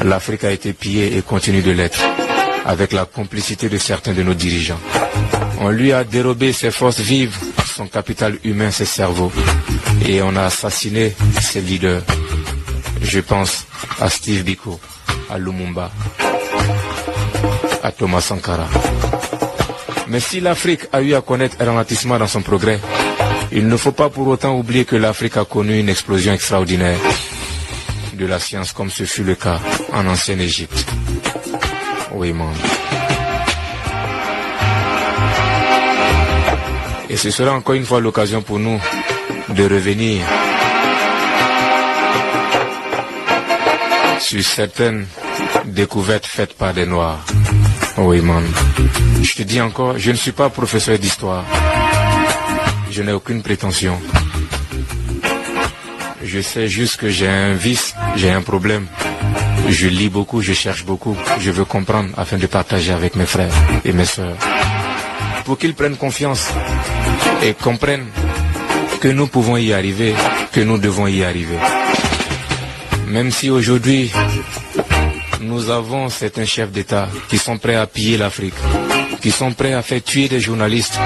L'Afrique a été pillée et continue de l'être, avec la complicité de certains de nos dirigeants. On lui a dérobé ses forces vives, son capital humain, ses cerveaux, et on a assassiné ses leaders. Je pense à Steve Biko, à Lumumba, à Thomas Sankara. Mais si l'Afrique a eu à connaître un ralentissement dans son progrès, il ne faut pas pour autant oublier que l'Afrique a connu une explosion extraordinaire de la science, comme ce fut le cas en ancienne Égypte. Oui, man. Et ce sera encore une fois l'occasion pour nous de revenir sur certaines découvertes faites par des Noirs. Oui, man. Je te dis encore, je ne suis pas professeur d'histoire. Je n'ai aucune prétention. Je sais juste que j'ai un vice, j'ai un problème. Je lis beaucoup, je cherche beaucoup. Je veux comprendre afin de partager avec mes frères et mes sœurs. Pour qu'ils prennent confiance et comprennent que nous pouvons y arriver, que nous devons y arriver. Même si aujourd'hui, nous avons certains chefs d'État qui sont prêts à piller l'Afrique, qui sont prêts à faire tuer des journalistes,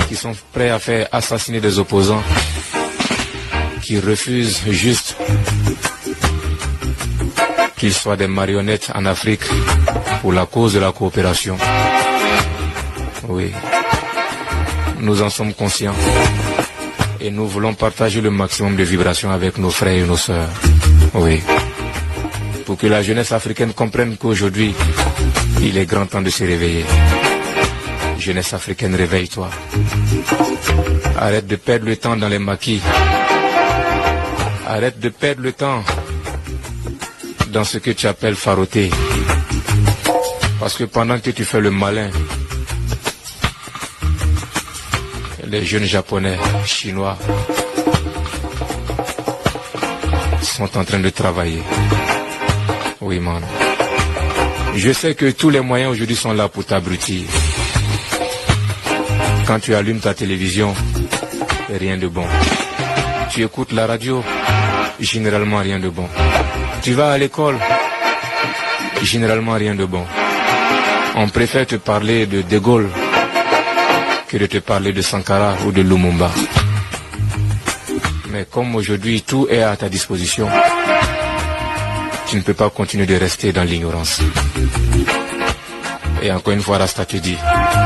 qui sont prêts à faire assassiner des opposants, qui refusent juste qu'ils soient des marionnettes en Afrique pour la cause de la coopération. Oui, nous en sommes conscients et nous voulons partager le maximum de vibrations avec nos frères et nos sœurs. Oui, pour que la jeunesse africaine comprenne qu'aujourd'hui, il est grand temps de se réveiller. Jeunesse africaine, réveille-toi. Arrête de perdre le temps dans les maquis. Arrête de perdre le temps dans ce que tu appelles faroter. Parce que pendant que tu fais le malin, les jeunes japonais, chinois sont en train de travailler. Oui, man. Je sais que tous les moyens aujourd'hui sont là pour t'abrutir. Quand tu allumes ta télévision, rien de bon. Tu écoutes la radio, généralement rien de bon. Tu vas à l'école, généralement rien de bon. On préfère te parler de De Gaulle que de te parler de Sankara ou de Lumumba. Mais comme aujourd'hui tout est à ta disposition, tu ne peux pas continuer de rester dans l'ignorance. Et encore une fois, Rasta te dit,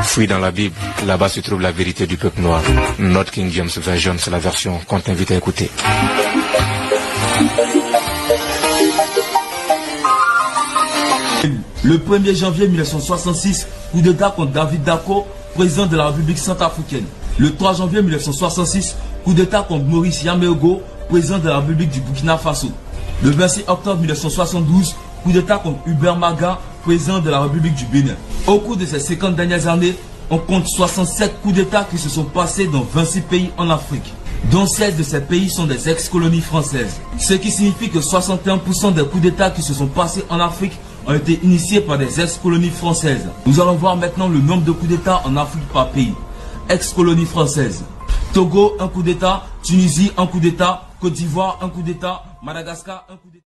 fouille dans la Bible, là-bas se trouve la vérité du peuple noir. Notre King James Version, c'est la version qu'on t'invite à écouter. Le 1er janvier 1966, coup d'État contre David Dacko, président de la République centrafricaine. Le 3 janvier 1966, coup d'État contre Maurice Yameogo, président de la République du Burkina Faso. Le 26 octobre 1972, coup d'État contre Hubert Maga, président de la République du Bénin. Au cours de ces 50 dernières années, on compte 67 coups d'État qui se sont passés dans 26 pays en Afrique, dont 16 de ces pays sont des ex-colonies françaises. Ce qui signifie que 61% des coups d'État qui se sont passés en Afrique ont été initiés par des ex-colonies françaises. Nous allons voir maintenant le nombre de coups d'État en Afrique par pays. Ex-colonies françaises. Togo, un coup d'État. Tunisie, un coup d'État. Côte d'Ivoire, un coup d'État. Madagascar, un coup d'État.